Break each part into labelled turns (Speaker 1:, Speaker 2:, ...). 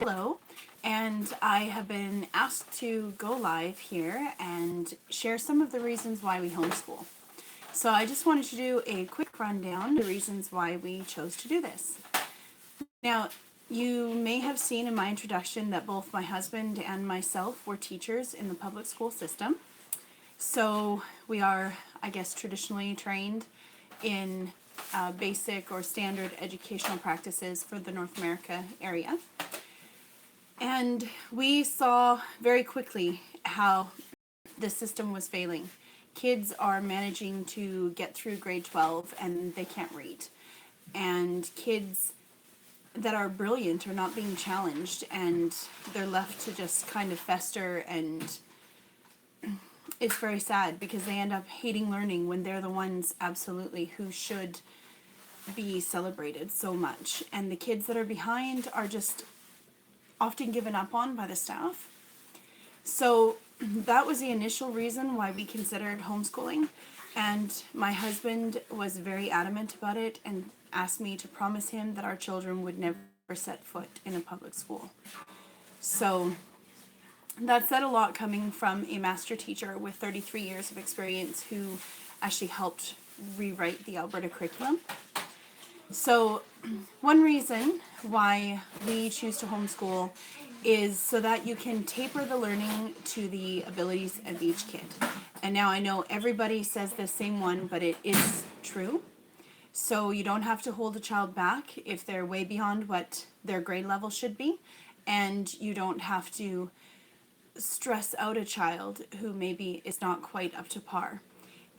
Speaker 1: Hello, and I have been asked to go live here and share some of the reasons why we homeschool. So I just wanted to do a quick rundown of the reasons why we chose to do this. Now, you may have seen in my introduction that both my husband and myself were teachers in the public school system. So we are, I guess, traditionally trained in basic or standard educational practices for the North America area. And we saw very quickly how the system was failing. Kids are managing to get through grade 12 and they can't read. And kids that are brilliant are not being challenged, and they're left to just kind of fester, and it's very sad because they end up hating learning when they're the ones absolutely who should be celebrated so much. And the kids that are behind are just often given up on by the staff. So that was the initial reason why we considered homeschooling, and my husband was very adamant about it and asked me to promise him that our children would never set foot in a public school. So that said a lot coming from a master teacher with 33 years of experience who actually helped rewrite the Alberta curriculum. So one reason why we choose to homeschool is so that you can taper the learning to the abilities of each kid. And now I know everybody says the same one, but it is true. So you don't have to hold a child back if they're way beyond what their grade level should be, and you don't have to stress out a child who maybe is not quite up to par.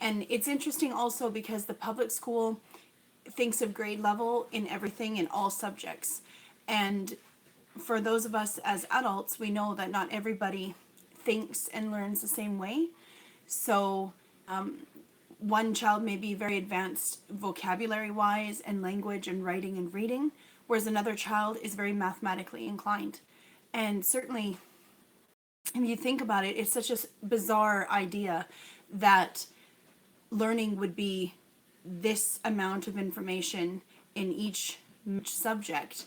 Speaker 1: And it's interesting also because the public school thinks of grade level in everything, in all subjects. And for those of us as adults, we know that not everybody thinks and learns the same way. So one child may be very advanced vocabulary wise and language and writing and reading, whereas another child is very mathematically inclined. And certainly, if you think about it, it's such a bizarre idea that learning would be this amount of information in each subject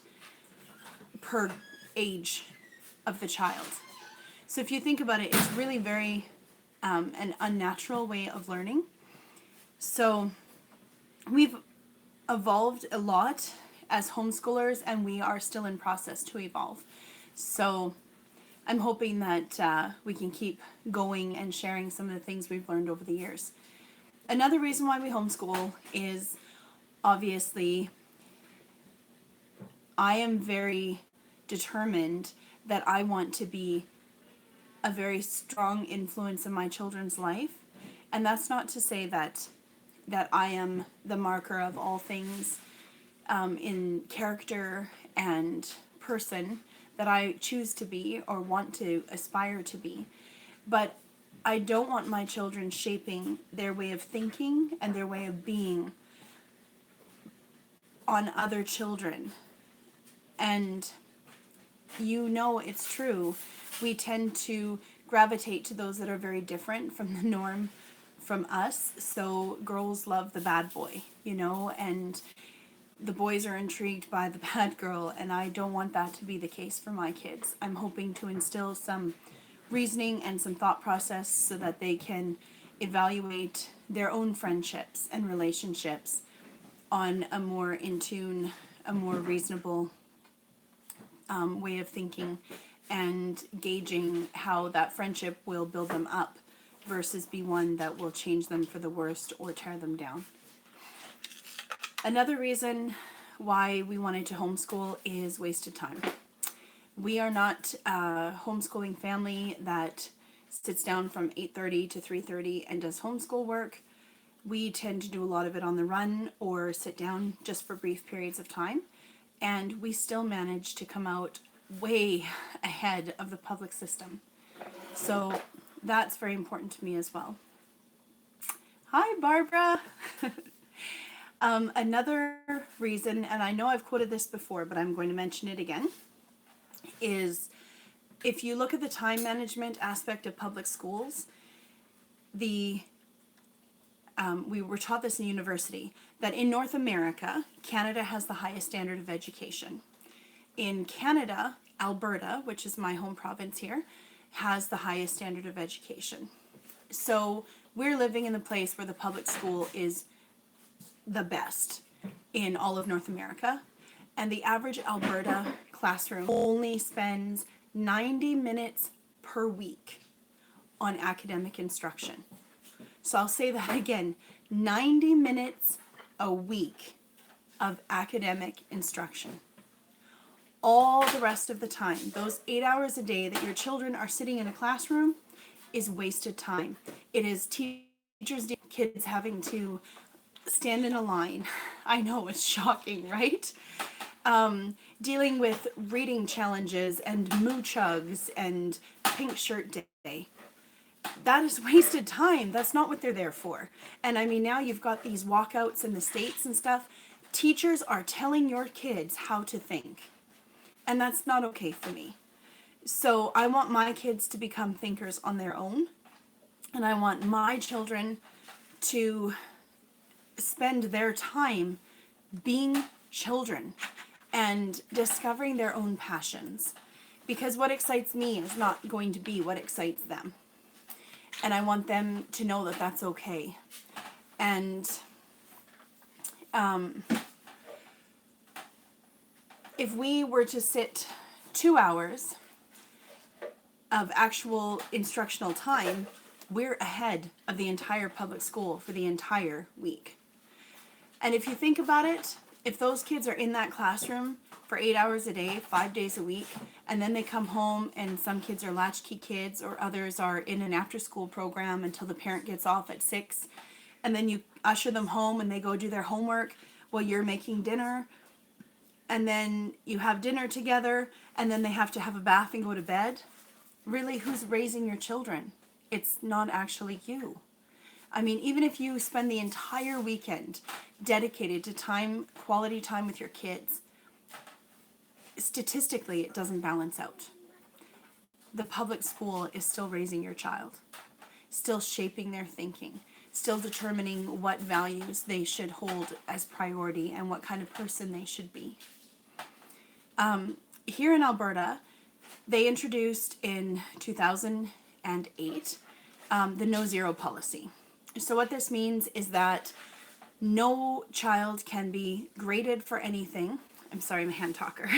Speaker 1: per age of the child. So if you think about it, it's really very an unnatural way of learning. So we've evolved a lot as homeschoolers, and we are still in process to evolve. So I'm hoping that we can keep going and sharing some of the things we've learned over the years. Another reason why we homeschool is obviously I am very determined that I want to be a very strong influence in my children's life. And that's not to say that I am the marker of all things in character and person that I choose to be or want to aspire to be. But I don't want my children shaping their way of thinking and their way of being on other children. And you know it's true. We tend to gravitate to those that are very different from the norm from us. So girls love the bad boy, and the boys are intrigued by the bad girl, and I don't want that to be the case for my kids. I'm hoping to instill some reasoning and some thought process so that they can evaluate their own friendships and relationships on a more in tune, a more reasonable way of thinking and gauging how that friendship will build them up versus be one that will change them for the worst or tear them down. Another reason why we wanted to homeschool is wasted time. We are not a homeschooling family that sits down from 8:30 to 3:30 and does homeschool work. We tend to do a lot of it on the run or sit down just for brief periods of time. And we still manage to come out way ahead of the public system. So that's very important to me as well. Hi, Barbara. Another reason, and I know I've quoted this before, but I'm going to mention it again, is if you look at the time management aspect of public schools, we were taught this in university, that in North America, Canada has the highest standard of education. In Canada, Alberta, which is my home province here, has the highest standard of education. So we're living in the place where the public school is the best in all of North America. And the average Alberta classroom only spends 90 minutes per week on academic instruction. So I'll say that again, 90 minutes a week of academic instruction. All the rest of the time, those 8 hours a day that your children are sitting in a classroom, is wasted time. It is teachers, kids having to stand in a line. I know, it's shocking, right? Dealing with reading challenges and moo chugs and pink shirt day. That is wasted time. That's not what they're there for. And I mean, now you've got these walkouts in the States and stuff. Teachers are telling your kids how to think. And that's not okay for me. So I want my kids to become thinkers on their own. And I want my children to spend their time being children and discovering their own passions. Because what excites me is not going to be what excites them. And I want them to know that that's okay. And if we were to sit 2 hours of actual instructional time, we're ahead of the entire public school for the entire week. And if you think about it, if those kids are in that classroom for 8 hours a day, 5 days a week, and then they come home and some kids are latchkey kids or others are in an after-school program until the parent gets off at 6, and then you usher them home and they go do their homework while you're making dinner, and then you have dinner together, and then they have to have a bath and go to bed. Really, who's raising your children? It's not actually you. I mean, even if you spend the entire weekend dedicated to time, quality time with your kids, statistically, it doesn't balance out. The public school is still raising your child, still shaping their thinking, still determining what values they should hold as priority and what kind of person they should be. Here in Alberta, they introduced in 2008 the No Zero policy. So what this means is that no child can be graded for anything. I'm sorry, I'm a hand talker.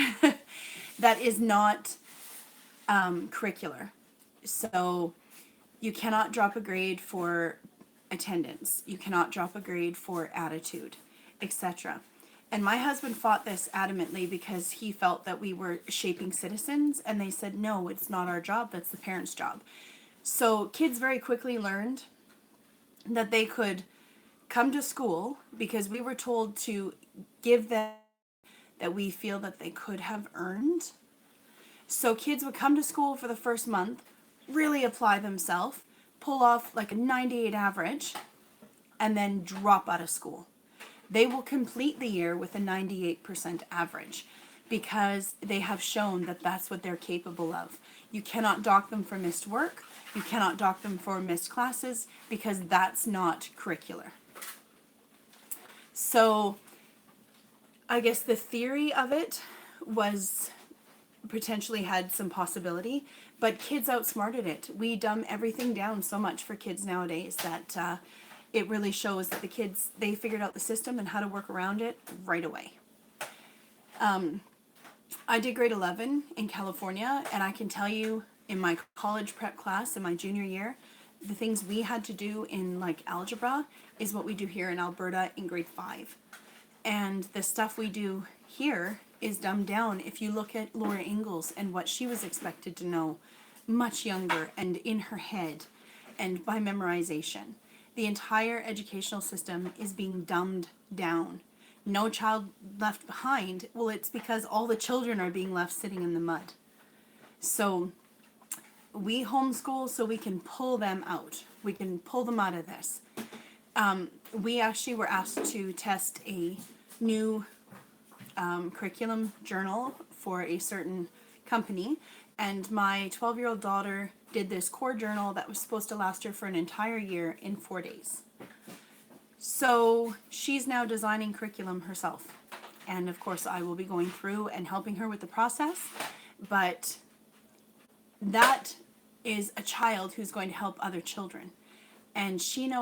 Speaker 1: That is not curricular. So you cannot drop a grade for attendance. You cannot drop a grade for attitude, etc. And my husband fought this adamantly because he felt that we were shaping citizens, and they said, no, it's not our job, that's the parents' job. So kids very quickly learned that they could come to school because we were told to give them that we feel that they could have earned. So kids would come to school for the first month, really apply themselves, pull off like a 98 average, and then drop out of school. They will complete the year with a 98% average because they have shown that that's what they're capable of. You cannot dock them for missed work. You cannot dock them for missed classes because that's not curricular. So I guess the theory of it was potentially had some possibility, but kids outsmarted it. We dumb everything down so much for kids nowadays that it really shows that the kids, they figured out the system and how to work around it right away. I did grade 11 in California, and I can tell you in my college prep class in my junior year, the things we had to do in like algebra is what we do here in Alberta in grade 5. And the stuff we do here is dumbed down. If you look at Laura Ingalls and what she was expected to know much younger and in her head and by memorization, the entire educational system is being dumbed down. No child left behind. Well, it's because all the children are being left sitting in the mud. So we homeschool so we can pull them out. We can pull them out of this. We actually were asked to test a new curriculum journal for a certain company, and my 12-year-old daughter did this core journal that was supposed to last her for an entire year in 4 days. So she's now designing curriculum herself, and of course I will be going through and helping her with the process, but that is a child who's going to help other children. And she knows